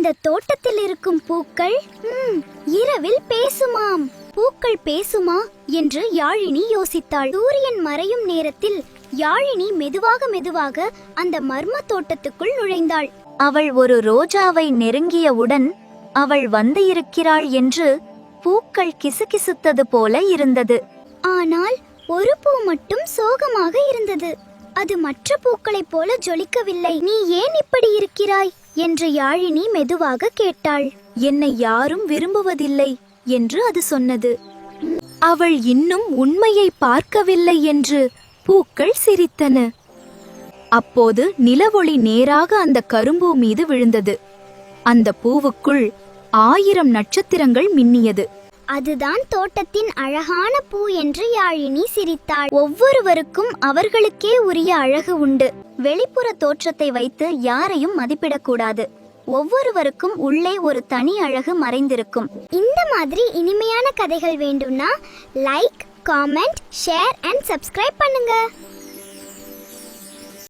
இந்த தோட்டத்தில் இருக்கும் பூக்கள் இரவில் பேசுமாம். பூக்கள் பேசுமா என்று யாழினி யோசித்தாள். சூரியன் மறையும் நேரத்தில் யாழினி மெதுவாக அந்த மர்ம தோட்டத்துக்குள் நுழைந்தாள். அவள் ஒரு ரோஜாவை நெருங்கியவுடன் அவள் வந்து இருக்கிறாள் என்று பூக்கள் கிசுகிசுத்தது போல இருந்தது. ஆனால் ஒரு பூ மட்டும் சோகமாக இருந்தது. அது மற்ற பூக்களைப் போல ஜொலிக்கவில்லை. நீ ஏன் இப்படி இருக்கிறாய் என்று யாழினி மெதுவாக கேட்டாள். என்னை யாரும் விரும்புவதில்லை என்று அது சொன்னது. அவள் இன்னும் உண்மையை பார்க்கவில்லை என்று பூக்கள் சிரித்தன. அப்போது நிலவொளி நேராக அந்த கரும்பூ மீது விழுந்தது. அந்த பூவுக்குள் 1000 நட்சத்திரங்கள் மின்னியது. அதுதான் தோட்டத்தின் அழகான பூ என்று யாழினி சிரித்தாள். ஒவ்வொருவருக்கும் அவர்களுக்கே உரிய அழகு உண்டு. வெளிப்புற தோற்றத்தை வைத்து யாரையும் மதிப்பிடக்கூடாது. ஒவ்வொருவருக்கும் உள்ளே ஒரு தனி அழகு மறைந்திருக்கும். இந்த மாதிரி இனிமையான கதைகள் வேண்டும்னா like, comment, share and subscribe பண்ணுங்க.